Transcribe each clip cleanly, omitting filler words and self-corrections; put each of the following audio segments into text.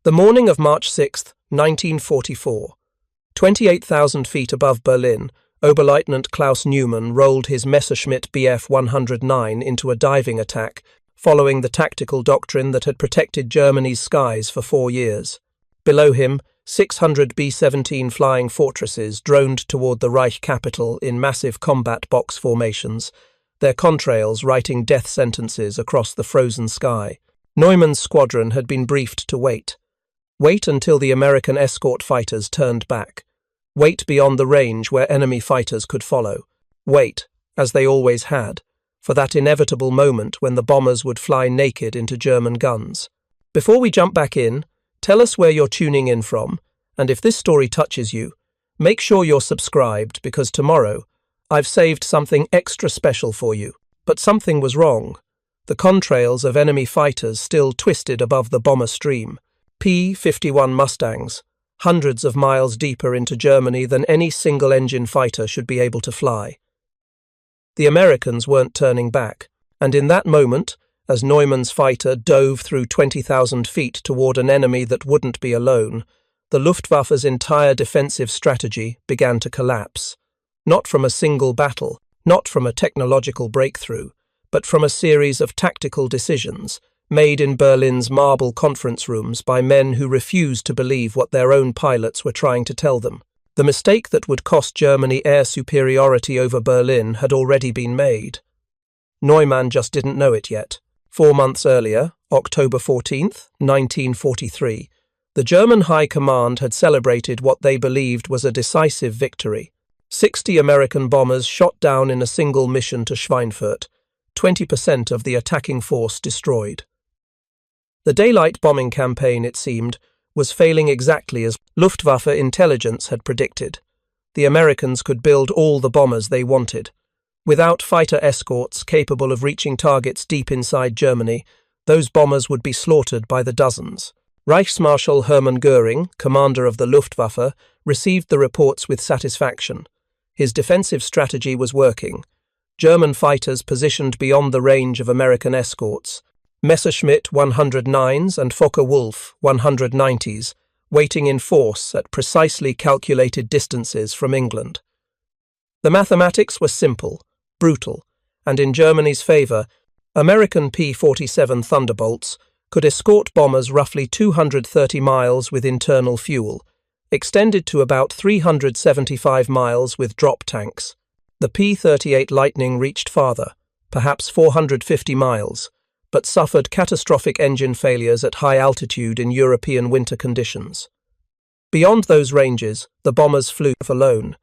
The morning of March 6, 1944. 28,000 feet above Berlin, Oberleutnant Klaus Neumann rolled his Messerschmitt Bf 109 into a diving attack, following the tactical doctrine that had protected Germany's skies for 4 years. Below him, 600 B-17 flying fortresses droned toward the Reich capital in massive combat box formations, their contrails writing death sentences across the frozen sky. Neumann's squadron had been briefed to wait. Wait until the American escort fighters turned back. Wait beyond the range where enemy fighters could follow. Wait, as they always had, for that inevitable moment when the bombers would fly naked into German guns. Before we jump back in, tell us where you're tuning in from, and if this story touches you, make sure you're subscribed because tomorrow, I've saved something extra special for you. But something was wrong. The contrails of enemy fighters still twisted above the bomber stream. P-51 Mustangs, hundreds of miles deeper into Germany than any single-engine fighter should be able to fly. The Americans weren't turning back, and in that moment, as Neumann's fighter dove through 20,000 feet toward an enemy that wouldn't be alone, the Luftwaffe's entire defensive strategy began to collapse. Not from a single battle, not from a technological breakthrough, but from a series of tactical decisions made in Berlin's marble conference rooms by men who refused to believe what their own pilots were trying to tell them. The mistake that would cost Germany air superiority over Berlin had already been made. Neumann just didn't know it yet. 4 months earlier, October 14th, 1943, the German High Command had celebrated what they believed was a decisive victory. 60 American bombers shot down in a single mission to Schweinfurt, 20% of the attacking force destroyed. The daylight bombing campaign, it seemed, was failing exactly as Luftwaffe intelligence had predicted. The Americans could build all the bombers they wanted. Without fighter escorts capable of reaching targets deep inside Germany, those bombers would be slaughtered by the dozens. Reichsmarschall Hermann Göring, commander of the Luftwaffe, received the reports with satisfaction. His defensive strategy was working. German fighters positioned beyond the range of American escorts, Messerschmitt 109s and Focke-Wulf 190s, waiting in force at precisely calculated distances from England. The mathematics were simple, brutal, and in Germany's favour, American P-47 Thunderbolts could escort bombers roughly 230 miles with internal fuel, extended to about 375 miles with drop tanks. The P-38 Lightning reached farther, perhaps 450 miles, but suffered catastrophic engine failures at high altitude in European winter conditions. Beyond those ranges, the bombers flew alone,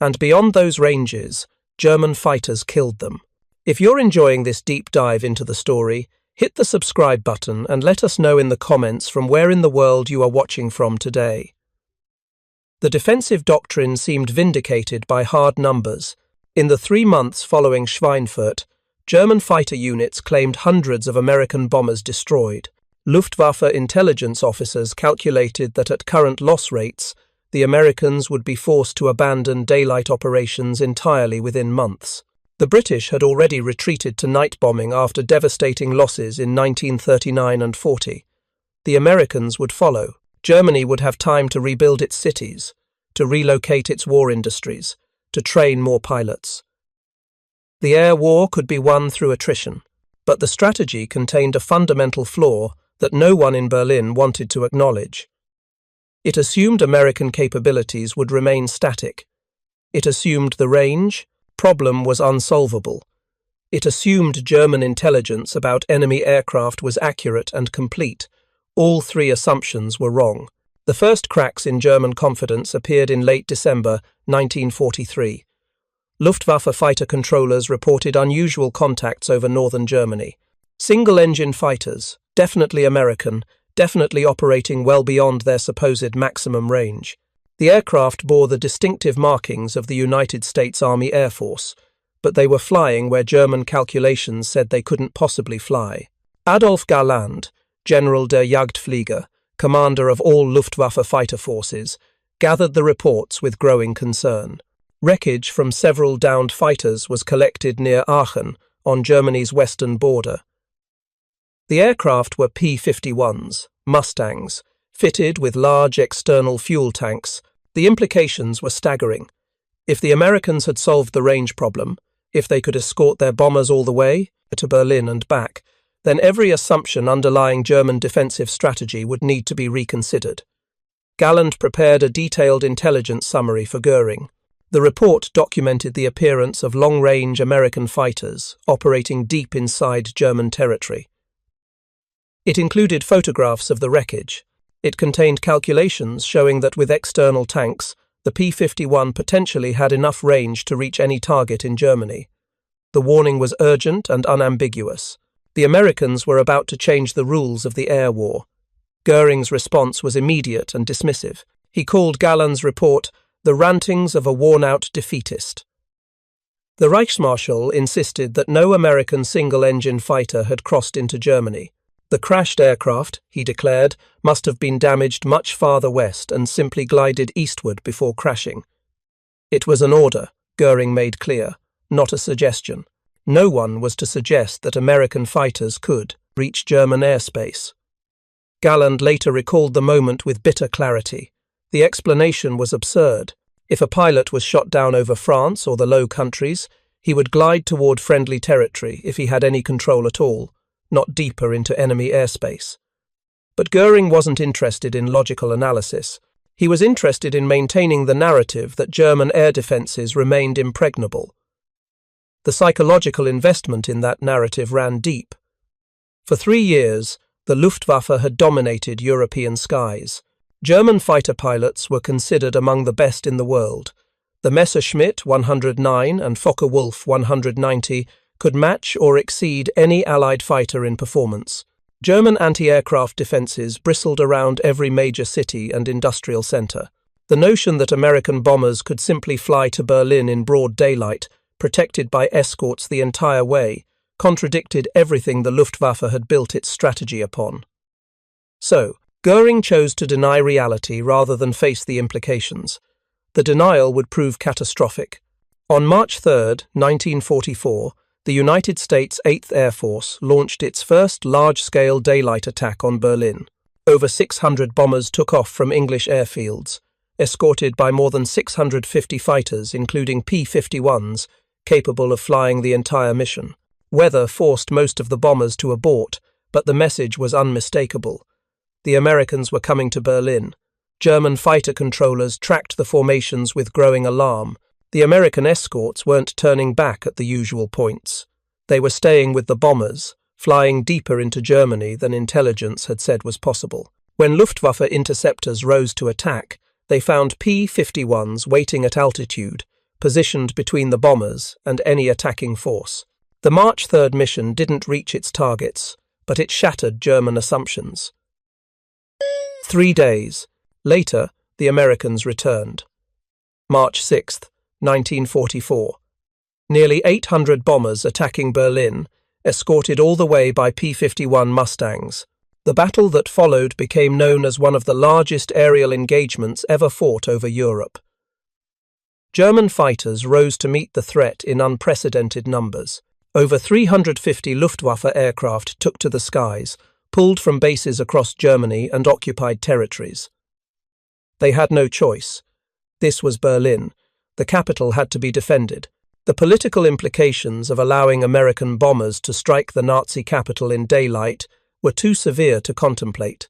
and beyond those ranges, German fighters killed them. If you're enjoying this deep dive into the story, hit the subscribe button and let us know in the comments from where in the world you are watching from today. The defensive doctrine seemed vindicated by hard numbers. In the 3 months following Schweinfurt, German fighter units claimed hundreds of American bombers destroyed. Luftwaffe intelligence officers calculated that at current loss rates, the Americans would be forced to abandon daylight operations entirely within months. The British had already retreated to night bombing after devastating losses in 1939 and 40. The Americans would follow. Germany would have time to rebuild its cities, to relocate its war industries, to train more pilots. The air war could be won through attrition, but the strategy contained a fundamental flaw that no one in Berlin wanted to acknowledge. It assumed American capabilities would remain static. It assumed the range problem was unsolvable. It assumed German intelligence about enemy aircraft was accurate and complete. All 3 assumptions were wrong. The first cracks in German confidence appeared in late December 1943. Luftwaffe fighter controllers reported unusual contacts over northern Germany. Single-engine fighters, definitely American, definitely operating well beyond their supposed maximum range. The aircraft bore the distinctive markings of the United States Army Air Force, but they were flying where German calculations said they couldn't possibly fly. Adolf Galland, General der Jagdflieger, commander of all Luftwaffe fighter forces, gathered the reports with growing concern. Wreckage from several downed fighters was collected near Aachen, on Germany's western border. The aircraft were P-51s, Mustangs, fitted with large external fuel tanks. The implications were staggering. If the Americans had solved the range problem, if they could escort their bombers all the way to Berlin and back, then every assumption underlying German defensive strategy would need to be reconsidered. Galland prepared a detailed intelligence summary for Göring. The report documented the appearance of long-range American fighters operating deep inside German territory. It included photographs of the wreckage. It contained calculations showing that with external tanks, the P-51 potentially had enough range to reach any target in Germany. The warning was urgent and unambiguous. The Americans were about to change the rules of the air war. Göring's response was immediate and dismissive. He called Galland's report the rantings of a worn-out defeatist. The Reichsmarschall insisted that no American single-engine fighter had crossed into Germany. The crashed aircraft, he declared, must have been damaged much farther west and simply glided eastward before crashing. It was an order, Göring made clear, not a suggestion. No one was to suggest that American fighters could reach German airspace. Galland later recalled the moment with bitter clarity. The explanation was absurd. If a pilot was shot down over France or the Low Countries, he would glide toward friendly territory if he had any control at all, not deeper into enemy airspace. But Göring wasn't interested in logical analysis. He was interested in maintaining the narrative that German air defences remained impregnable. The psychological investment in that narrative ran deep. For 3 years, the Luftwaffe had dominated European skies. German fighter pilots were considered among the best in the world. The Messerschmitt 109 and Focke-Wulf 190 could match or exceed any Allied fighter in performance. German anti-aircraft defences bristled around every major city and industrial centre. The notion that American bombers could simply fly to Berlin in broad daylight, protected by escorts the entire way, contradicted everything the Luftwaffe had built its strategy upon. So, Göring chose to deny reality rather than face the implications. The denial would prove catastrophic. On March 3, 1944, the United States 8th Air Force launched its first large-scale daylight attack on Berlin. Over 600 bombers took off from English airfields, escorted by more than 650 fighters, including P-51s, capable of flying the entire mission. Weather forced most of the bombers to abort, but the message was unmistakable. The Americans were coming to Berlin. German fighter controllers tracked the formations with growing alarm. The American escorts weren't turning back at the usual points. They were staying with the bombers, flying deeper into Germany than intelligence had said was possible. When Luftwaffe interceptors rose to attack, they found P-51s waiting at altitude, positioned between the bombers and any attacking force. The March 3 mission didn't reach its targets, but it shattered German assumptions. 3 days later, the Americans returned. March 6, 1944. Nearly 800 bombers attacking Berlin, escorted all the way by P-51 Mustangs. The battle that followed became known as one of the largest aerial engagements ever fought over Europe. German fighters rose to meet the threat in unprecedented numbers. Over 350 Luftwaffe aircraft took to the skies, pulled from bases across Germany and occupied territories. They had no choice. This was Berlin. The capital had to be defended. The political implications of allowing American bombers to strike the Nazi capital in daylight were too severe to contemplate.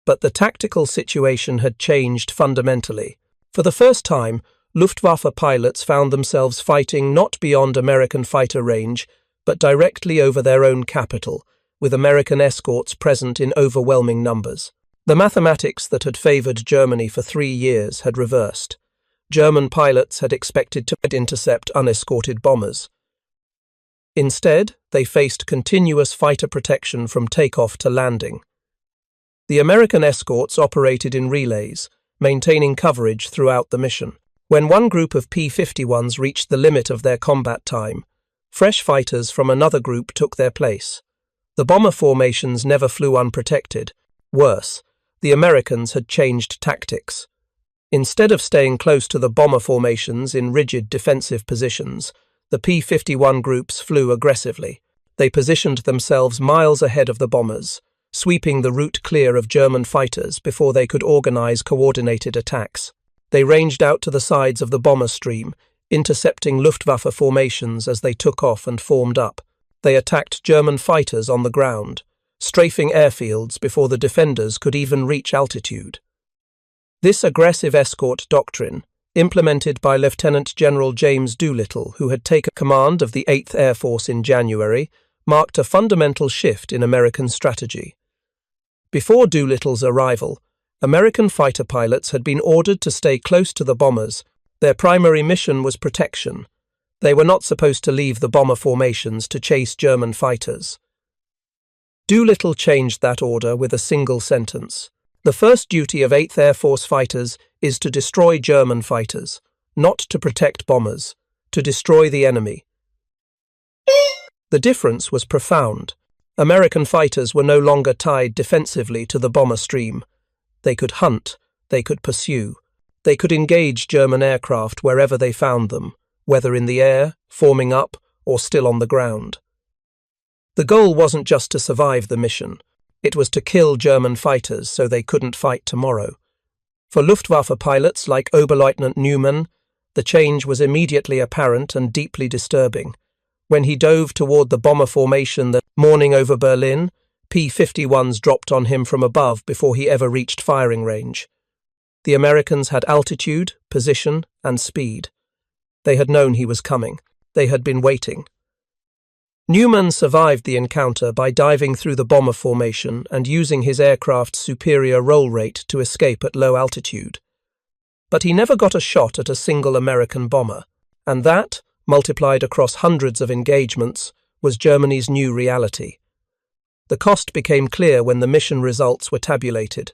But the tactical situation had changed fundamentally. For the first time, Luftwaffe pilots found themselves fighting not beyond American fighter range, but directly over their own capital, with American escorts present in overwhelming numbers. The mathematics that had favoured Germany for 3 years had reversed. German pilots had expected to intercept unescorted bombers. Instead, they faced continuous fighter protection from takeoff to landing. The American escorts operated in relays, maintaining coverage throughout the mission. When one group of P-51s reached the limit of their combat time, fresh fighters from another group took their place. The bomber formations never flew unprotected. Worse, the Americans had changed tactics. Instead of staying close to the bomber formations in rigid defensive positions, the P-51 groups flew aggressively. They positioned themselves miles ahead of the bombers, sweeping the route clear of German fighters before they could organize coordinated attacks. They ranged out to the sides of the bomber stream, intercepting Luftwaffe formations as they took off and formed up. They attacked German fighters on the ground, strafing airfields before the defenders could even reach altitude. This aggressive escort doctrine, implemented by Lieutenant General James Doolittle, who had taken command of the 8th Air Force in January, marked a fundamental shift in American strategy. Before Doolittle's arrival, American fighter pilots had been ordered to stay close to the bombers. Their primary mission was protection. They were not supposed to leave the bomber formations to chase German fighters. Doolittle changed that order with a single sentence. The first duty of 8th Air Force fighters is to destroy German fighters, not to protect bombers, to destroy the enemy. The difference was profound. American fighters were no longer tied defensively to the bomber stream. They could hunt, they could pursue, they could engage German aircraft wherever they found them, whether in the air, forming up, or still on the ground. The goal wasn't just to survive the mission. It was to kill German fighters so they couldn't fight tomorrow. For Luftwaffe pilots like Oberleutnant Neumann, the change was immediately apparent and deeply disturbing. When he dove toward the bomber formation that morning over Berlin, P-51s dropped on him from above before he ever reached firing range. The Americans had altitude, position, and speed. They had known he was coming. They had been waiting. Neumann survived the encounter by diving through the bomber formation and using his aircraft's superior roll rate to escape at low altitude. But he never got a shot at a single American bomber, and that, multiplied across hundreds of engagements, was Germany's new reality. The cost became clear when the mission results were tabulated.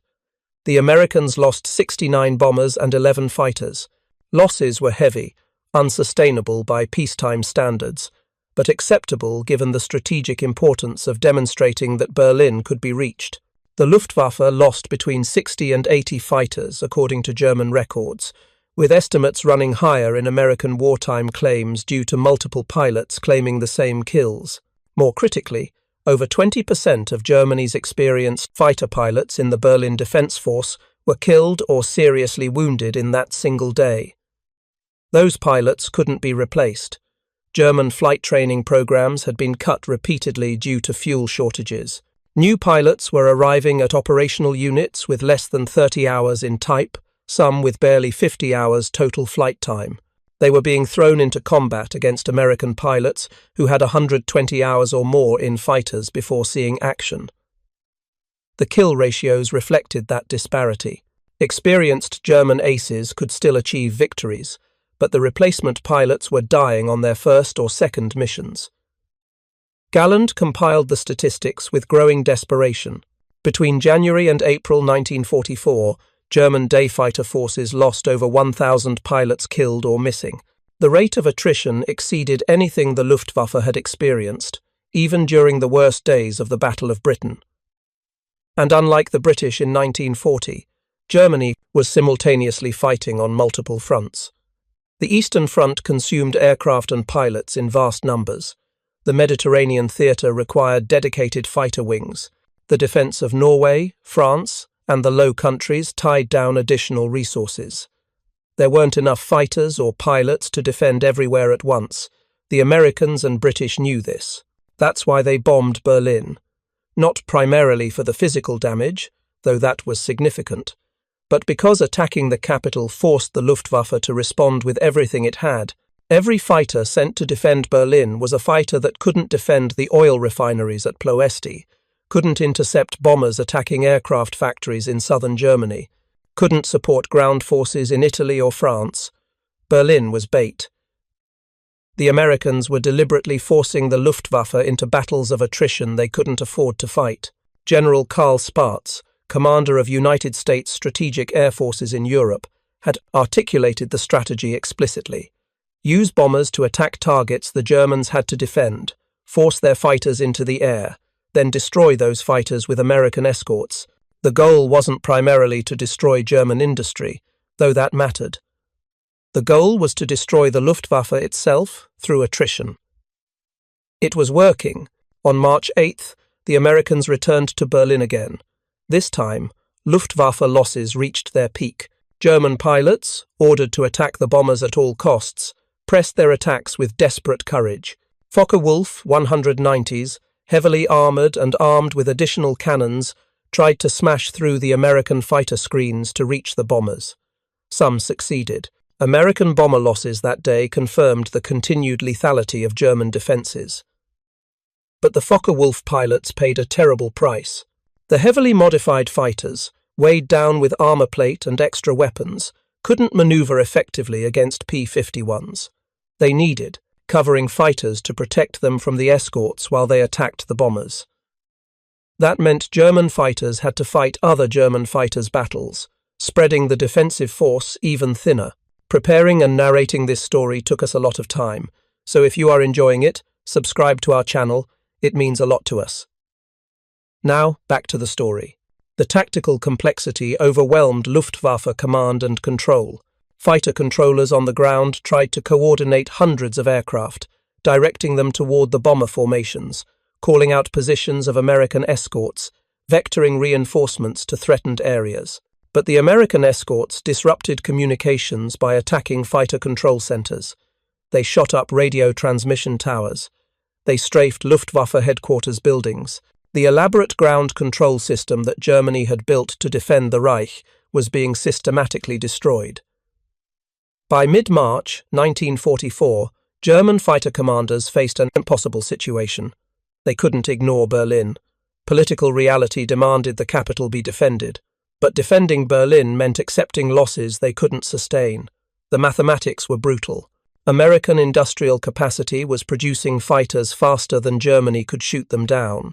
The Americans lost 69 bombers and 11 fighters. Losses were heavy, unsustainable by peacetime standards, but acceptable given the strategic importance of demonstrating that Berlin could be reached. The Luftwaffe lost between 60 and 80 fighters, according to German records, with estimates running higher in American wartime claims due to multiple pilots claiming the same kills. More critically, over 20% of Germany's experienced fighter pilots in the Berlin Defense Force were killed or seriously wounded in that single day. Those pilots couldn't be replaced. German flight training programs had been cut repeatedly due to fuel shortages. New pilots were arriving at operational units with less than 30 hours in type, some with barely 50 hours total flight time. They were being thrown into combat against American pilots who had 120 hours or more in fighters before seeing action. The kill ratios reflected that disparity. Experienced German aces could still achieve victories, but the replacement pilots were dying on their first or second missions. Galland compiled the statistics with growing desperation. Between January and April 1944, German day fighter forces lost over 1,000 pilots killed or missing. The rate of attrition exceeded anything the Luftwaffe had experienced, even during the worst days of the Battle of Britain. And unlike the British in 1940, Germany was simultaneously fighting on multiple fronts. The Eastern Front consumed aircraft and pilots in vast numbers. The Mediterranean theatre required dedicated fighter wings. The defence of Norway, France, and the Low Countries tied down additional resources. There weren't enough fighters or pilots to defend everywhere at once. The Americans and British knew this. That's why they bombed Berlin. Not primarily for the physical damage, though that was significant, but because attacking the capital forced the Luftwaffe to respond with everything it had. Every fighter sent to defend Berlin was a fighter that couldn't defend the oil refineries at Ploesti, couldn't intercept bombers attacking aircraft factories in southern Germany, couldn't support ground forces in Italy or France. Berlin was bait. The Americans were deliberately forcing the Luftwaffe into battles of attrition they couldn't afford to fight. General Karl Spaatz, commander of United States Strategic Air Forces in Europe, had articulated the strategy explicitly. Use bombers to attack targets the Germans had to defend, force their fighters into the air, then destroy those fighters with American escorts. The goal wasn't primarily to destroy German industry, though that mattered. The goal was to destroy the Luftwaffe itself through attrition. It was working. On March 8th, the Americans returned to Berlin again. This time, Luftwaffe losses reached their peak. German pilots, ordered to attack the bombers at all costs, pressed their attacks with desperate courage. Focke-Wulf 190s, heavily armoured and armed with additional cannons, tried to smash through the American fighter screens to reach the bombers. Some succeeded. American bomber losses that day confirmed the continued lethality of German defences. But the Focke-Wulf pilots paid a terrible price. The heavily modified fighters, weighed down with armour plate and extra weapons, couldn't manoeuvre effectively against P-51s. They needed covering fighters to protect them from the escorts while they attacked the bombers. That meant German fighters had to fight other German fighters' battles, spreading the defensive force even thinner. Preparing and narrating this story took us a lot of time, so if you are enjoying it, subscribe to our channel. It means a lot to us. Now, back to the story. The tactical complexity overwhelmed Luftwaffe command and control. Fighter controllers on the ground tried to coordinate hundreds of aircraft, directing them toward the bomber formations, calling out positions of American escorts, vectoring reinforcements to threatened areas. But the American escorts disrupted communications by attacking fighter control centers. They shot up radio transmission towers. They strafed Luftwaffe headquarters buildings. The elaborate ground control system that Germany had built to defend the Reich was being systematically destroyed. By mid-March 1944, German fighter commanders faced an impossible situation. They couldn't ignore Berlin. Political reality demanded the capital be defended. But defending Berlin meant accepting losses they couldn't sustain. The mathematics were brutal. American industrial capacity was producing fighters faster than Germany could shoot them down.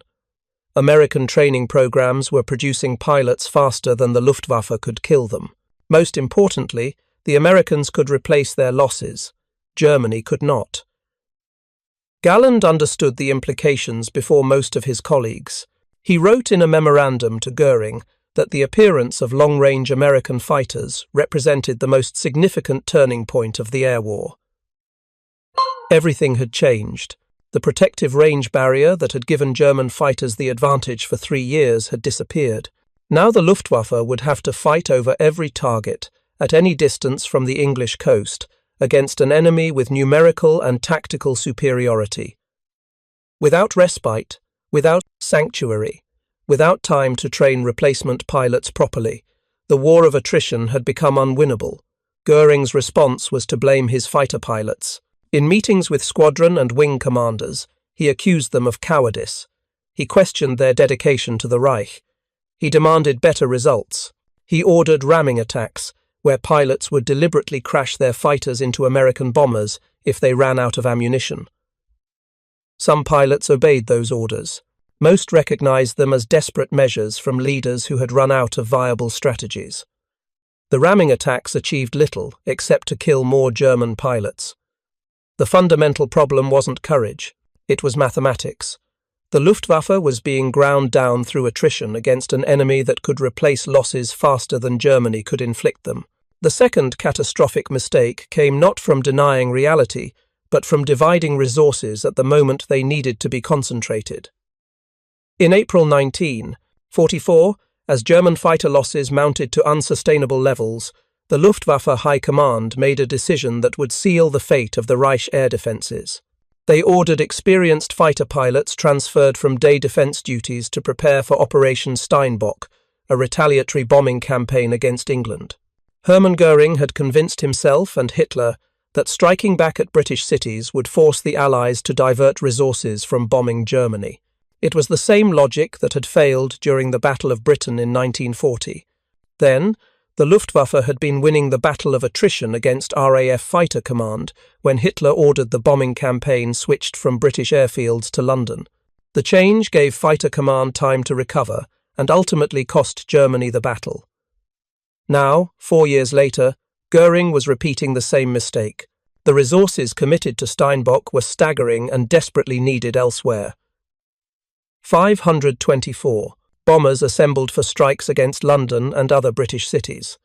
American training programs were producing pilots faster than the Luftwaffe could kill them. Most importantly, the Americans could replace their losses. Germany could not. Galland understood the implications before most of his colleagues. He wrote in a memorandum to Goering that the appearance of long-range American fighters represented the most significant turning point of the air war. Everything had changed. The protective range barrier that had given German fighters the advantage for 3 years had disappeared. Now the Luftwaffe would have to fight over every target, at any distance from the English coast, against an enemy with numerical and tactical superiority. Without respite, without sanctuary, without time to train replacement pilots properly, the war of attrition had become unwinnable. Goering's response was to blame his fighter pilots. In meetings with squadron and wing commanders, he accused them of cowardice. He questioned their dedication to the Reich. He demanded better results. He ordered ramming attacks, where pilots would deliberately crash their fighters into American bombers if they ran out of ammunition. Some pilots obeyed those orders. Most recognized them as desperate measures from leaders who had run out of viable strategies. The ramming attacks achieved little except to kill more German pilots. The fundamental problem wasn't courage, it was mathematics. The Luftwaffe was being ground down through attrition against an enemy that could replace losses faster than Germany could inflict them. The second catastrophic mistake came not from denying reality, but from dividing resources at the moment they needed to be concentrated. In April 1944, as German fighter losses mounted to unsustainable levels, the Luftwaffe High Command made a decision that would seal the fate of the Reich air defences. They ordered experienced fighter pilots transferred from day defence duties to prepare for Operation Steinbock, a retaliatory bombing campaign against England. Hermann Goering had convinced himself and Hitler that striking back at British cities would force the Allies to divert resources from bombing Germany. It was the same logic that had failed during the Battle of Britain in 1940. Then, the Luftwaffe had been winning the battle of attrition against RAF Fighter Command when Hitler ordered the bombing campaign switched from British airfields to London. The change gave Fighter Command time to recover and ultimately cost Germany the battle. Now, 4 years later, Goering was repeating the same mistake. The resources committed to Steinbock were staggering and desperately needed elsewhere. 524 bombers assembled for strikes against London and other British cities.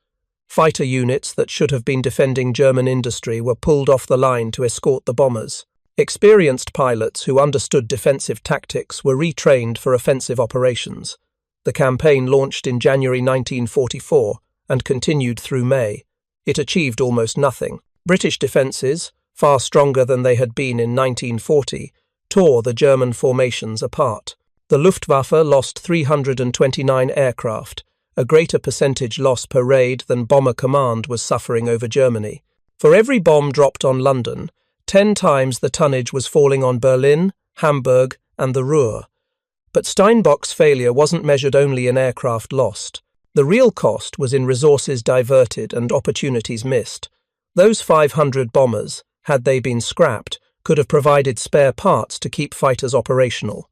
Fighter units that should have been defending German industry were pulled off the line to escort the bombers. Experienced pilots who understood defensive tactics were retrained for offensive operations. The campaign launched in January 1944 and continued through May. It achieved almost nothing. British defences, far stronger than they had been in 1940, tore the German formations apart. The Luftwaffe lost 329 aircraft, a greater percentage loss per raid than Bomber Command was suffering over Germany. For every bomb dropped on London, 10 times the tonnage was falling on Berlin, Hamburg, and the Ruhr. But Steinbock's failure wasn't measured only in aircraft lost. The real cost was in resources diverted and opportunities missed. Those 500 bombers, had they been scrapped, could have provided spare parts to keep fighters operational.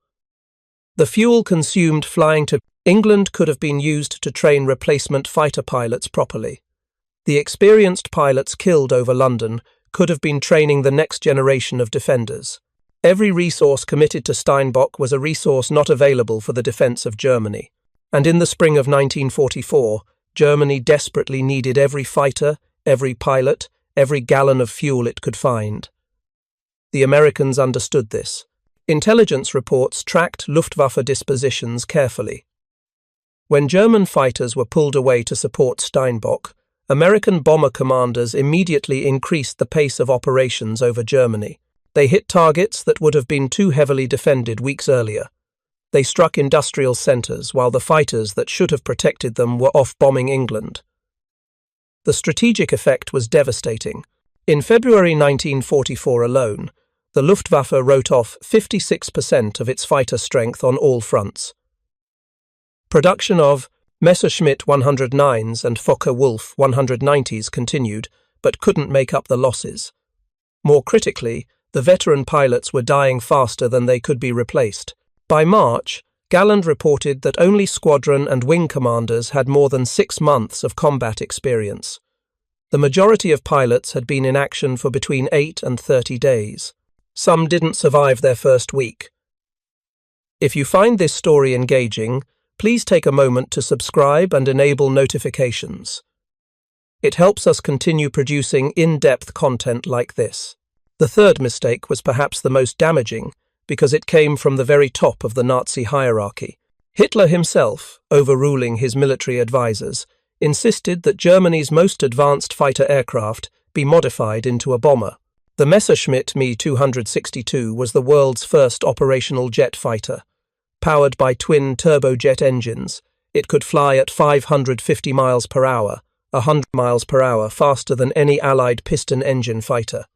The fuel consumed flying to England could have been used to train replacement fighter pilots properly. The experienced pilots killed over London could have been training the next generation of defenders. Every resource committed to Steinbock was a resource not available for the defence of Germany. And in the spring of 1944, Germany desperately needed every fighter, every pilot, every gallon of fuel it could find. The Americans understood this. Intelligence reports tracked Luftwaffe dispositions carefully. When German fighters were pulled away to support Steinbock, American bomber commanders immediately increased the pace of operations over Germany. They hit targets that would have been too heavily defended weeks earlier. They struck industrial centres while the fighters that should have protected them were off bombing England. The strategic effect was devastating. In February 1944 alone, the Luftwaffe wrote off 56% of its fighter strength on all fronts. Production of Messerschmitt 109s and Focke-Wulf 190s continued, but couldn't make up the losses. More critically, the veteran pilots were dying faster than they could be replaced. By March, Galland reported that only squadron and wing commanders had more than 6 months of combat experience. The majority of pilots had been in action for between 8 and 30 days. Some didn't survive their first week. If you find this story engaging, please take a moment to subscribe and enable notifications. It helps us continue producing in-depth content like this. The third mistake was perhaps the most damaging because it came from the very top of the Nazi hierarchy. Hitler himself, overruling his military advisors, insisted that Germany's most advanced fighter aircraft be modified into a bomber. The Messerschmitt Me 262 was the world's first operational jet fighter. Powered by twin turbojet engines, it could fly at 550 miles per hour, 100 miles per hour faster than any Allied piston engine fighter.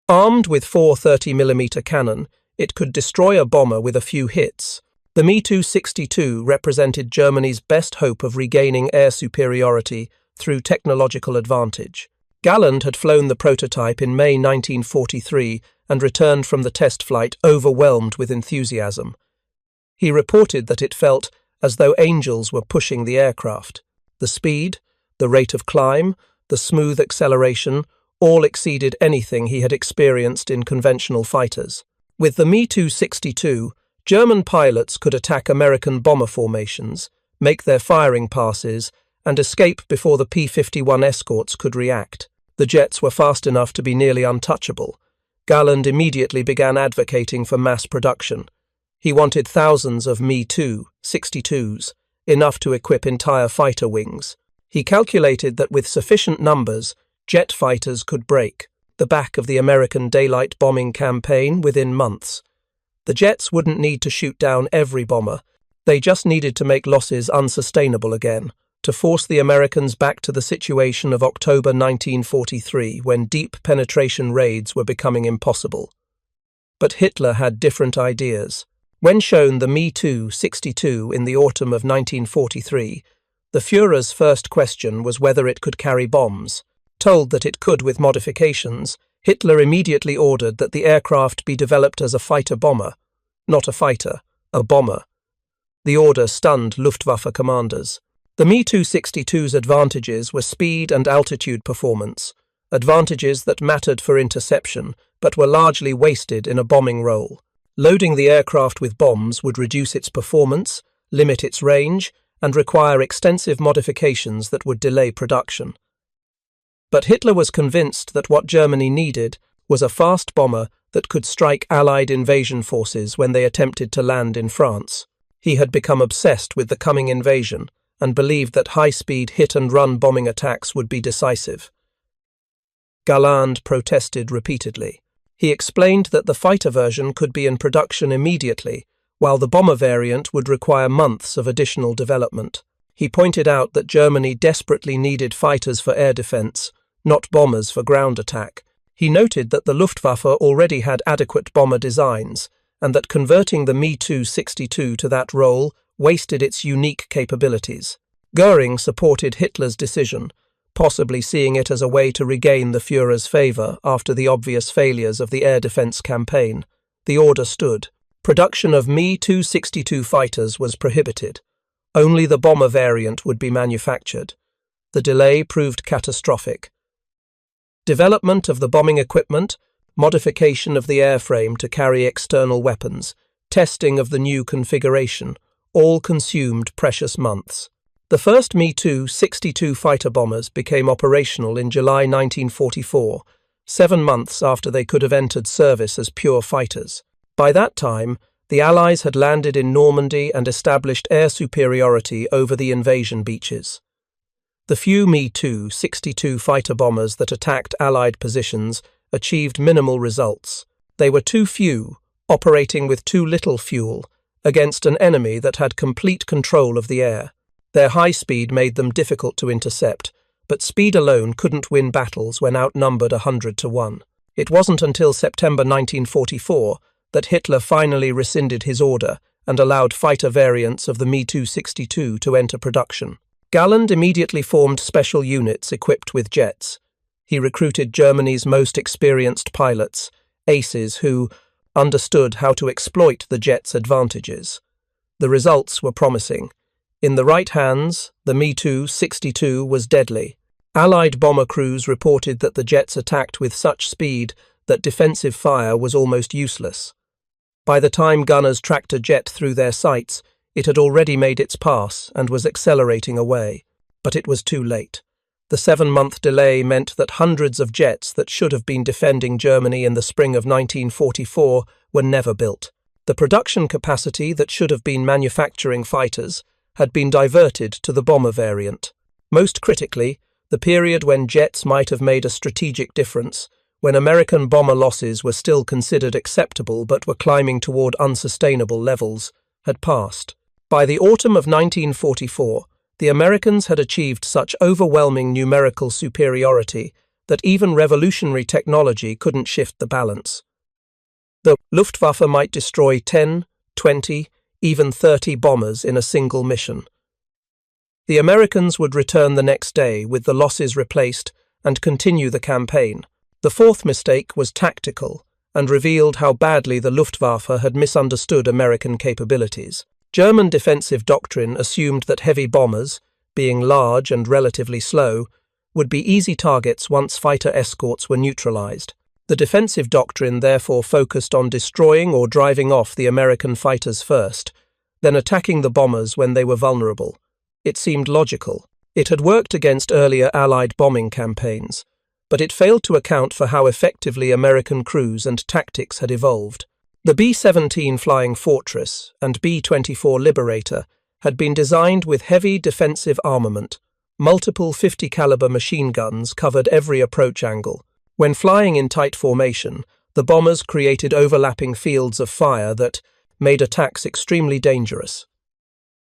Armed with 4 30mm cannon, it could destroy a bomber with a few hits. The Me 262 represented Germany's best hope of regaining air superiority through technological advantage. Galland had flown the prototype in May 1943 and returned from the test flight overwhelmed with enthusiasm. He reported that it felt as though angels were pushing the aircraft. The speed, the rate of climb, the smooth acceleration, all exceeded anything he had experienced in conventional fighters. With the Me 262, German pilots could attack American bomber formations, make their firing passes, and escape before the P-51 escorts could react. The jets were fast enough to be nearly untouchable. Galland immediately began advocating for mass production. He wanted thousands of Me 262s, enough to equip entire fighter wings. He calculated that with sufficient numbers, jet fighters could break the back of the American daylight bombing campaign within months. The jets wouldn't need to shoot down every bomber. They just needed to make losses unsustainable again, to force the Americans back to the situation of October 1943, when deep penetration raids were becoming impossible. But Hitler had different ideas. When shown the Me 262 in the autumn of 1943, the Führer's first question was whether it could carry bombs. Told that it could with modifications, Hitler immediately ordered that the aircraft be developed as a fighter-bomber. Not a fighter, a bomber. The order stunned Luftwaffe commanders. The Me 262's advantages were speed and altitude performance, advantages that mattered for interception, but were largely wasted in a bombing role. Loading the aircraft with bombs would reduce its performance, limit its range, and require extensive modifications that would delay production. But Hitler was convinced that what Germany needed was a fast bomber that could strike Allied invasion forces when they attempted to land in France. He had become obsessed with the coming invasion and believed that high-speed hit-and-run bombing attacks would be decisive. Galland protested repeatedly. He explained that the fighter version could be in production immediately, while the bomber variant would require months of additional development. He pointed out that Germany desperately needed fighters for air defense, not bombers for ground attack. He noted that the Luftwaffe already had adequate bomber designs, and that converting the Me-262 to that role wasted its unique capabilities. Goering supported Hitler's decision, possibly seeing it as a way to regain the Führer's favour after the obvious failures of the air defence campaign. The order stood. Production of Me-262 fighters was prohibited. Only the bomber variant would be manufactured. The delay proved catastrophic. Development of the bombing equipment, modification of the airframe to carry external weapons, testing of the new configuration, all consumed precious months. The first Me-262 fighter bombers became operational in July 1944, 7 months after they could have entered service as pure fighters. By that time, the Allies had landed in Normandy and established air superiority over the invasion beaches. The few Me-262 fighter bombers that attacked Allied positions achieved minimal results. They were too few, operating with too little fuel, against an enemy that had complete control of the air. Their high speed made them difficult to intercept, but speed alone couldn't win battles when outnumbered 100 to 1. It wasn't until September 1944 that Hitler finally rescinded his order and allowed fighter variants of the Me-262 to enter production. Galland immediately formed special units equipped with jets. He recruited Germany's most experienced pilots, aces who understood how to exploit the jet's advantages. The results were promising. In the right hands, the Me-262 was deadly. Allied bomber crews reported that the jets attacked with such speed that defensive fire was almost useless. By the time gunners tracked a jet through their sights, it had already made its pass and was accelerating away. But it was too late. The 7-month delay meant that hundreds of jets that should have been defending Germany in the spring of 1944 were never built. The production capacity that should have been manufacturing fighters had been diverted to the bomber variant. Most critically, the period when jets might have made a strategic difference, when American bomber losses were still considered acceptable but were climbing toward unsustainable levels, had passed. By the autumn of 1944, the Americans had achieved such overwhelming numerical superiority that even revolutionary technology couldn't shift the balance. The Luftwaffe might destroy 10, 20, even 30 bombers in a single mission. The Americans would return the next day with the losses replaced and continue the campaign. The fourth mistake was tactical and revealed how badly the Luftwaffe had misunderstood American capabilities. German defensive doctrine assumed that heavy bombers, being large and relatively slow, would be easy targets once fighter escorts were neutralized. The defensive doctrine therefore focused on destroying or driving off the American fighters first, then attacking the bombers when they were vulnerable. It seemed logical. It had worked against earlier Allied bombing campaigns, but it failed to account for how effectively American crews and tactics had evolved. The B-17 Flying Fortress and B-24 Liberator had been designed with heavy defensive armament. Multiple 50-caliber machine guns covered every approach angle. When flying in tight formation, the bombers created overlapping fields of fire that made attacks extremely dangerous.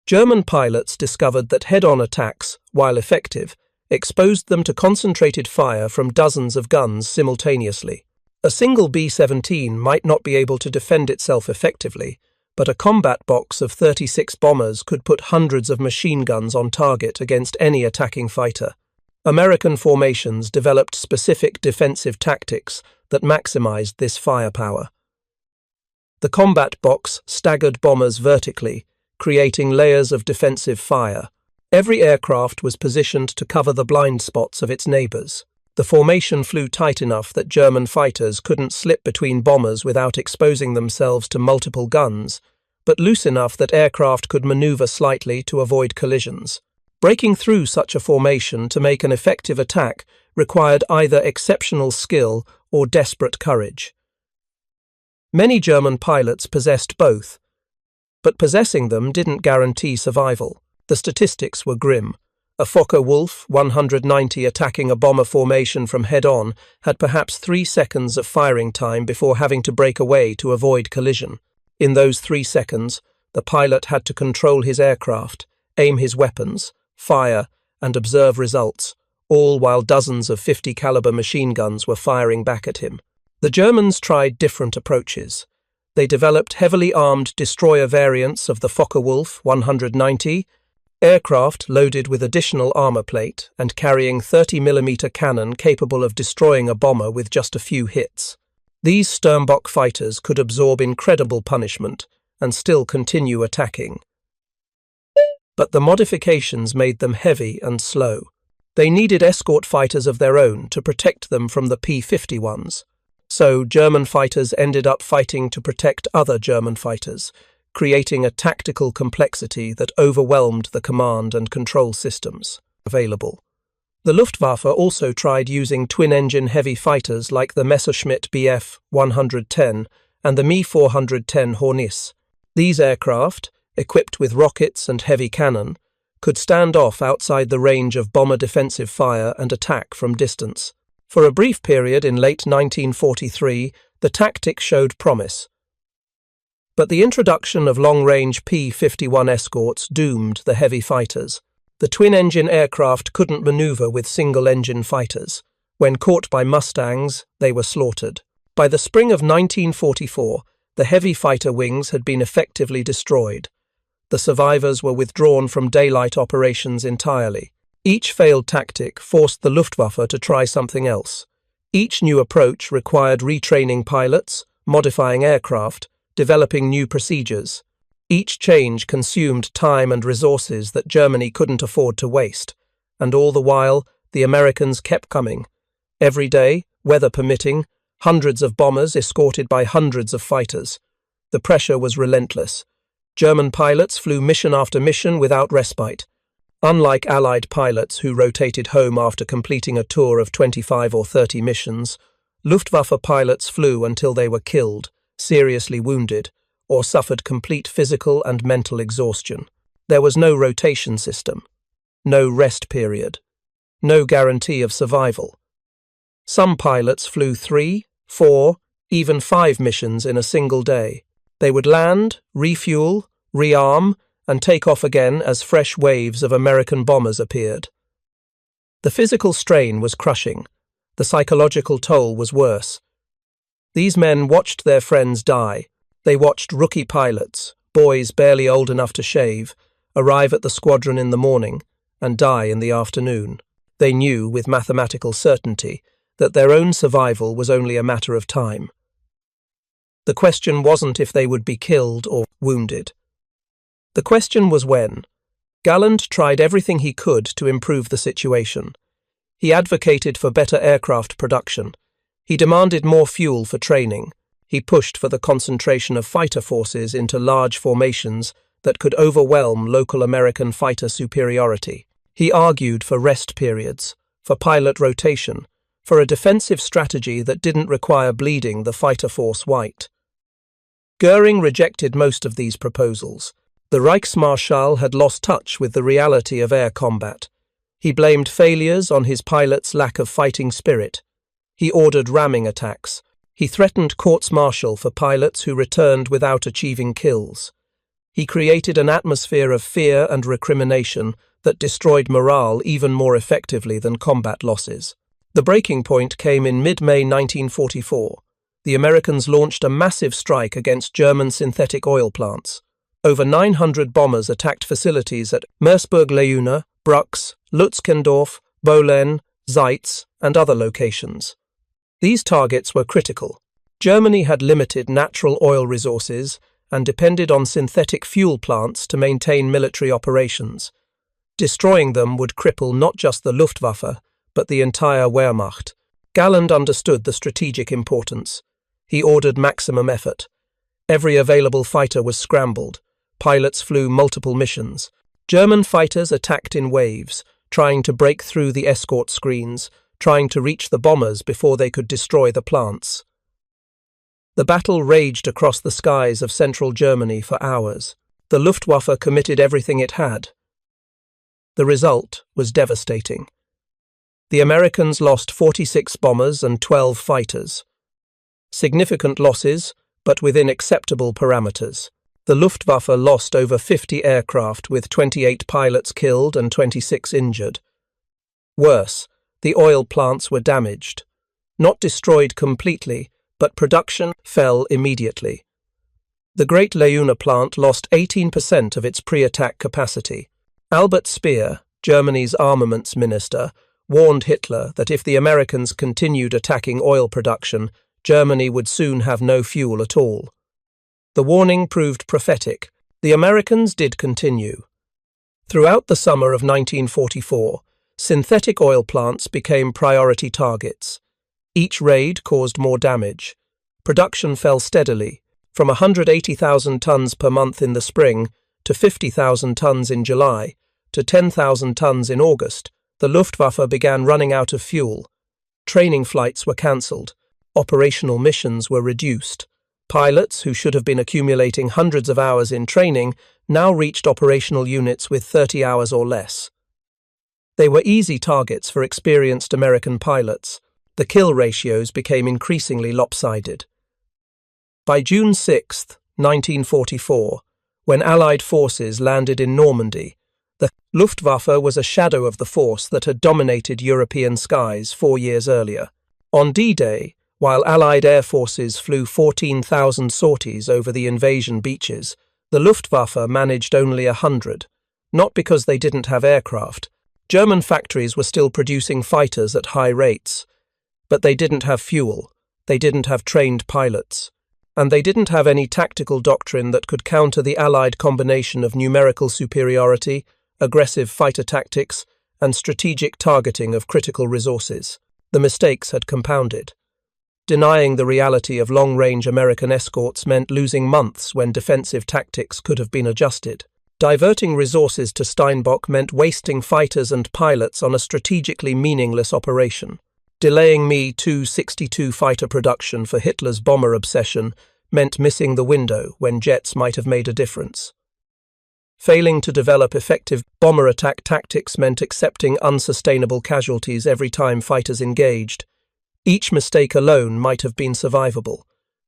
German pilots discovered that head-on attacks, while effective, exposed them to concentrated fire from dozens of guns simultaneously. A single B-17 might not be able to defend itself effectively, but a combat box of 36 bombers could put hundreds of machine guns on target against any attacking fighter. American formations developed specific defensive tactics that maximized this firepower. The combat box staggered bombers vertically, creating layers of defensive fire. Every aircraft was positioned to cover the blind spots of its neighbors. The formation flew tight enough that German fighters couldn't slip between bombers without exposing themselves to multiple guns, but loose enough that aircraft could maneuver slightly to avoid collisions. Breaking through such a formation to make an effective attack required either exceptional skill or desperate courage. Many German pilots possessed both, but possessing them didn't guarantee survival. The statistics were grim. A Focke-Wulf 190 attacking a bomber formation from head-on had perhaps 3 seconds of firing time before having to break away to avoid collision. In those 3 seconds, the pilot had to control his aircraft, aim his weapons, fire, and observe results, all while dozens of 50-caliber machine guns were firing back at him. The Germans tried different approaches. They developed heavily armed destroyer variants of the Focke-Wulf 190, aircraft loaded with additional armor plate and carrying 30mm cannon capable of destroying a bomber with just a few hits. These Sturmbok fighters could absorb incredible punishment and still continue attacking. But the modifications made them heavy and slow. They needed escort fighters of their own to protect them from the P-51s. So German fighters ended up fighting to protect other German fighters, creating a tactical complexity that overwhelmed the command and control systems available. The Luftwaffe also tried using twin-engine heavy fighters like the Messerschmitt Bf 110 and the Me 410 Hornisse. These aircraft, equipped with rockets and heavy cannon, could stand off outside the range of bomber defensive fire and attack from distance. For a brief period in late 1943, the tactic showed promise. But the introduction of long-range P-51 escorts doomed the heavy fighters. The twin-engine aircraft couldn't maneuver with single-engine fighters. When caught by Mustangs, they were slaughtered. By the spring of 1944, the heavy fighter wings had been effectively destroyed. The survivors were withdrawn from daylight operations entirely. Each failed tactic forced the Luftwaffe to try something else. Each new approach required retraining pilots, modifying aircraft, developing new procedures. Each change consumed time and resources that Germany couldn't afford to waste, and all the while, the Americans kept coming. Every day, weather permitting, hundreds of bombers escorted by hundreds of fighters. The pressure was relentless. German pilots flew mission after mission without respite. Unlike Allied pilots who rotated home after completing a tour of 25 or 30 missions, Luftwaffe pilots flew until they were killed, seriously wounded, or suffered complete physical and mental exhaustion. There was no rotation system, no rest period, no guarantee of survival. Some pilots flew 3, 4, even 5 missions in a single day. They would land, refuel, rearm, and take off again as fresh waves of American bombers appeared. The physical strain was crushing. The psychological toll was worse. These men watched their friends die. They watched rookie pilots, boys barely old enough to shave, arrive at the squadron in the morning and die in the afternoon. They knew with mathematical certainty that their own survival was only a matter of time. The question wasn't if they would be killed or wounded. The question was when. Galland tried everything he could to improve the situation. He advocated for better aircraft production. He demanded more fuel for training. He pushed for the concentration of fighter forces into large formations that could overwhelm local American fighter superiority. He argued for rest periods, for pilot rotation, for a defensive strategy that didn't require bleeding the fighter force white. Goering rejected most of these proposals. The Reichsmarschall had lost touch with the reality of air combat. He blamed failures on his pilots' lack of fighting spirit. He ordered ramming attacks. He threatened courts-martial for pilots who returned without achieving kills. He created an atmosphere of fear and recrimination that destroyed morale even more effectively than combat losses. The breaking point came in mid-May 1944. The Americans launched a massive strike against German synthetic oil plants. Over 900 bombers attacked facilities at Meersburg-Leuna, Brux, Lutzkendorf, Bohlen, Zeitz, and other locations. These targets were critical. Germany had limited natural oil resources and depended on synthetic fuel plants to maintain military operations. Destroying them would cripple not just the Luftwaffe, but the entire Wehrmacht. Galland understood the strategic importance. He ordered maximum effort. Every available fighter was scrambled. Pilots flew multiple missions. German fighters attacked in waves, trying to break through the escort screens, trying to reach the bombers before they could destroy the plants. The battle raged across the skies of central Germany for hours. The Luftwaffe committed everything it had. The result was devastating. The Americans lost 46 bombers and 12 fighters. Significant losses, but within acceptable parameters. The Luftwaffe lost over 50 aircraft with 28 pilots killed and 26 injured. Worse, the oil plants were damaged. Not destroyed completely, but production fell immediately. The Great Leuna plant lost 18% of its pre-attack capacity. Albert Speer, Germany's armaments minister, warned Hitler that if the Americans continued attacking oil production, Germany would soon have no fuel at all. The warning proved prophetic. The Americans did continue. Throughout the summer of 1944, synthetic oil plants became priority targets. Each raid caused more damage. Production fell steadily, from 180,000 tons per month in the spring to 50,000 tons in July to 10,000 tons in August. The Luftwaffe began running out of fuel. Training flights were cancelled. Operational missions were reduced. Pilots, who should have been accumulating hundreds of hours in training, now reached operational units with 30 hours or less. They were easy targets for experienced American pilots. The kill ratios became increasingly lopsided. By June 6, 1944, when Allied forces landed in Normandy, the Luftwaffe was a shadow of the force that had dominated European skies 4 years earlier. On D-Day, while Allied air forces flew 14,000 sorties over the invasion beaches, the Luftwaffe managed only 100, not because they didn't have aircraft. German factories were still producing fighters at high rates, but they didn't have fuel, they didn't have trained pilots, and they didn't have any tactical doctrine that could counter the Allied combination of numerical superiority, aggressive fighter tactics, and strategic targeting of critical resources. The mistakes had compounded. Denying the reality of long-range American escorts meant losing months when defensive tactics could have been adjusted. Diverting resources to Steinbock meant wasting fighters and pilots on a strategically meaningless operation. Delaying Mi-262 fighter production for Hitler's bomber obsession meant missing the window when jets might have made a difference. Failing to develop effective bomber attack tactics meant accepting unsustainable casualties every time fighters engaged. Each mistake alone might have been survivable.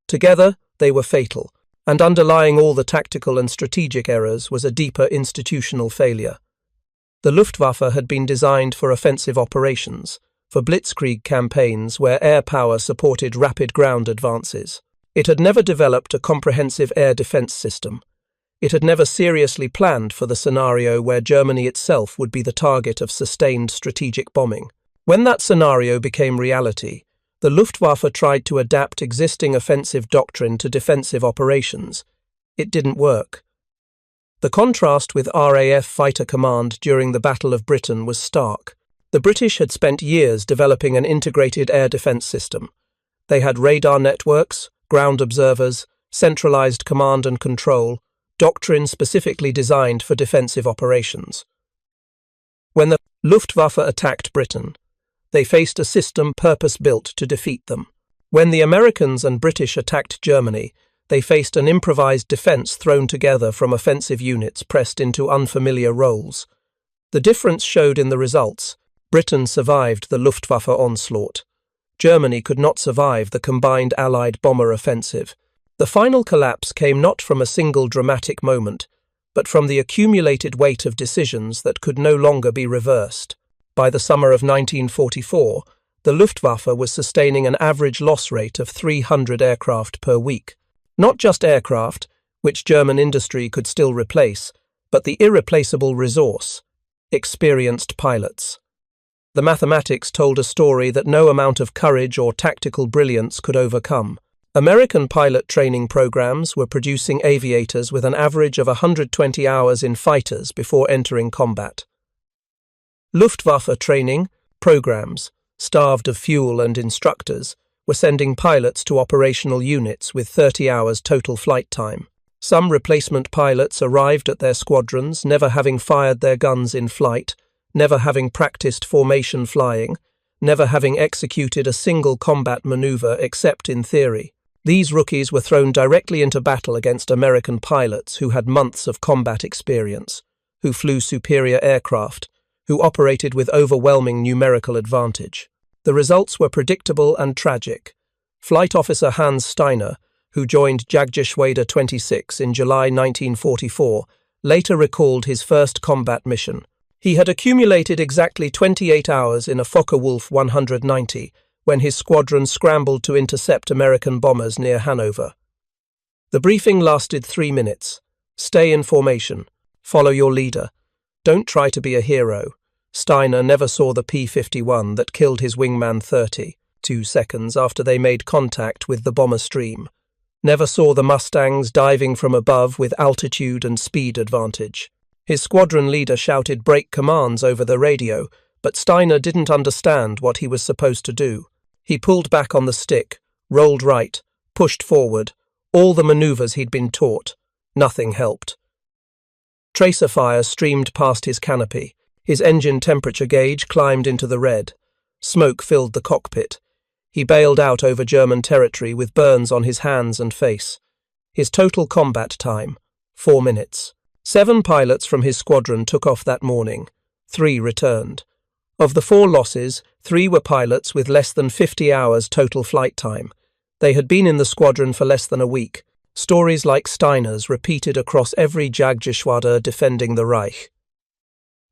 Together, they were fatal, and underlying all the tactical and strategic errors was a deeper institutional failure. The Luftwaffe had been designed for offensive operations, for blitzkrieg campaigns where air power supported rapid ground advances. It had never developed a comprehensive air defense system. It had never seriously planned for the scenario where Germany itself would be the target of sustained strategic bombing. When that scenario became reality, the Luftwaffe tried to adapt existing offensive doctrine to defensive operations. It didn't work. The contrast with RAF Fighter Command during the Battle of Britain was stark. The British had spent years developing an integrated air defense system. They had radar networks, ground observers, centralized command and control, doctrine specifically designed for defensive operations. When the Luftwaffe attacked Britain, they faced a system purpose-built to defeat them. When the Americans and British attacked Germany, they faced an improvised defense thrown together from offensive units pressed into unfamiliar roles. The difference showed in the results. Britain survived the Luftwaffe onslaught. Germany could not survive the combined Allied bomber offensive. The final collapse came not from a single dramatic moment, but from the accumulated weight of decisions that could no longer be reversed. By the summer of 1944, the Luftwaffe was sustaining an average loss rate of 300 aircraft per week. Not just aircraft, which German industry could still replace, but the irreplaceable resource, experienced pilots. The mathematics told a story that no amount of courage or tactical brilliance could overcome. American pilot training programs were producing aviators with an average of 120 hours in fighters before entering combat. Luftwaffe training programs, starved of fuel and instructors, were sending pilots to operational units with 30 hours total flight time. Some replacement pilots arrived at their squadrons, never having fired their guns in flight, never having practiced formation flying, never having executed a single combat maneuver except in theory. These rookies were thrown directly into battle against American pilots who had months of combat experience, who flew superior aircraft, who operated with overwhelming numerical advantage. The results were predictable and tragic. Flight Officer Hans Steiner, who joined Jagdgeschwader 26 in July 1944, later recalled his first combat mission. He had accumulated exactly 28 hours in a Focke-Wulf 190 when his squadron scrambled to intercept American bombers near Hanover. The briefing lasted 3 minutes. Stay in formation. Follow your leader. Don't try to be a hero. Steiner never saw the P-51 that killed his wingman 32 seconds after they made contact with the bomber stream. Never saw the Mustangs diving from above with altitude and speed advantage. His squadron leader shouted break commands over the radio, but Steiner didn't understand what he was supposed to do. He pulled back on the stick, rolled right, pushed forward, all the maneuvers he'd been taught. Nothing helped. Tracer fire streamed past his canopy. His engine temperature gauge climbed into the red. Smoke filled the cockpit. He bailed out over German territory with burns on his hands and face. His total combat time, 4 minutes. 7 pilots from his squadron took off that morning. 3 returned. Of the 4 losses, 3 were pilots with less than 50 hours total flight time. They had been in the squadron for less than a week. Stories like Steiner's repeated across every Jagdgeschwader defending the Reich.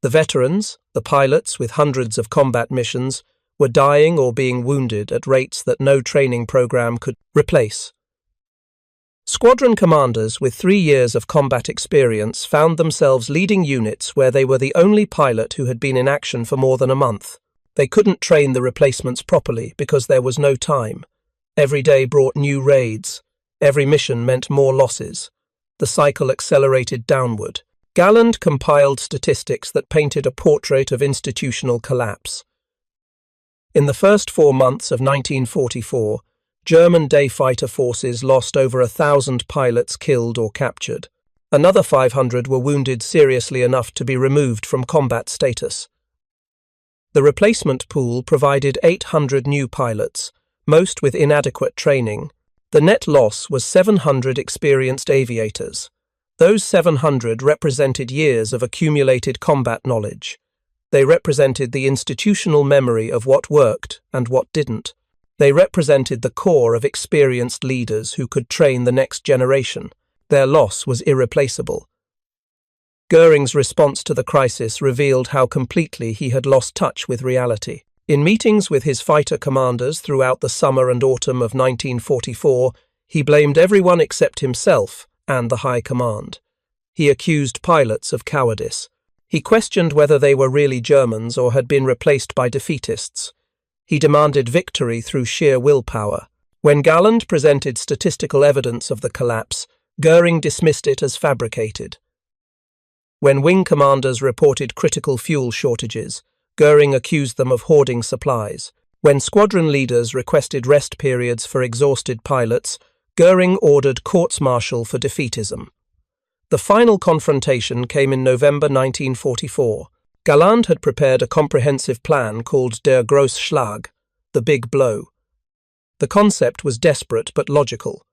The veterans, the pilots with hundreds of combat missions, were dying or being wounded at rates that no training program could replace. Squadron commanders with 3 years of combat experience found themselves leading units where they were the only pilot who had been in action for more than a month. They couldn't train the replacements properly because there was no time. Every day brought new raids. Every mission meant more losses. The cycle accelerated downward. Galland compiled statistics that painted a portrait of institutional collapse. In the first 4 months of 1944, German day fighter forces lost over 1,000 pilots killed or captured. Another 500 were wounded seriously enough to be removed from combat status. The replacement pool provided 800 new pilots, most with inadequate training. The net loss was 700 experienced aviators. Those 700 represented years of accumulated combat knowledge. They represented the institutional memory of what worked and what didn't. They represented the core of experienced leaders who could train the next generation. Their loss was irreplaceable. Goering's response to the crisis revealed how completely he had lost touch with reality. In meetings with his fighter commanders throughout the summer and autumn of 1944, he blamed everyone except himself and the high command. He accused pilots of cowardice. He questioned whether they were really Germans or had been replaced by defeatists. He demanded victory through sheer willpower. When Galland presented statistical evidence of the collapse, Goering dismissed it as fabricated. When wing commanders reported critical fuel shortages, Goering accused them of hoarding supplies. When squadron leaders requested rest periods for exhausted pilots, Goering ordered courts-martial for defeatism. The final confrontation came in November 1944. Galland had prepared a comprehensive plan called Der Großschlag, the big blow. The concept was desperate but logical.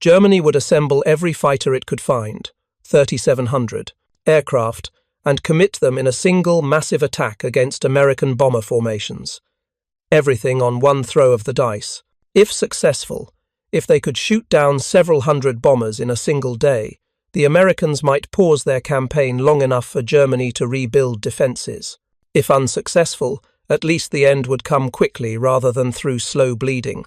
Germany would assemble every fighter it could find, 3,700, aircraft, and commit them in a single massive attack against American bomber formations. Everything on one throw of the dice. If successful, if they could shoot down several hundred bombers in a single day, the Americans might pause their campaign long enough for Germany to rebuild defences. If unsuccessful, at least the end would come quickly rather than through slow bleeding.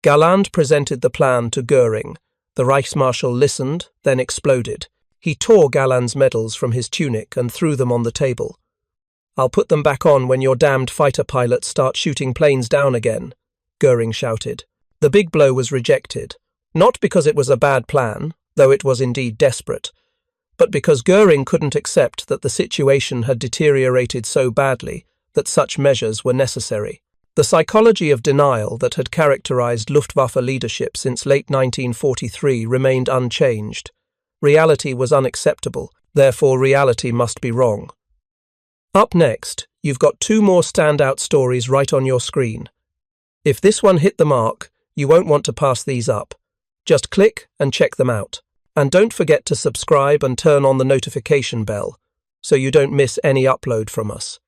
Galland presented the plan to Goering. The Reichsmarschall listened, then exploded. He tore Galland's medals from his tunic and threw them on the table. "I'll put them back on when your damned fighter pilots start shooting planes down again," Goering shouted. The big blow was rejected, not because it was a bad plan, though it was indeed desperate, but because Goering couldn't accept that the situation had deteriorated so badly that such measures were necessary. The psychology of denial that had characterized Luftwaffe leadership since late 1943 remained unchanged. Reality was unacceptable, therefore reality must be wrong. Up next, you've got 2 more standout stories right on your screen. If this one hit the mark, You won't want to pass these up. Just click and check them out. And don't forget to subscribe and turn on the notification bell so you don't miss any upload from us.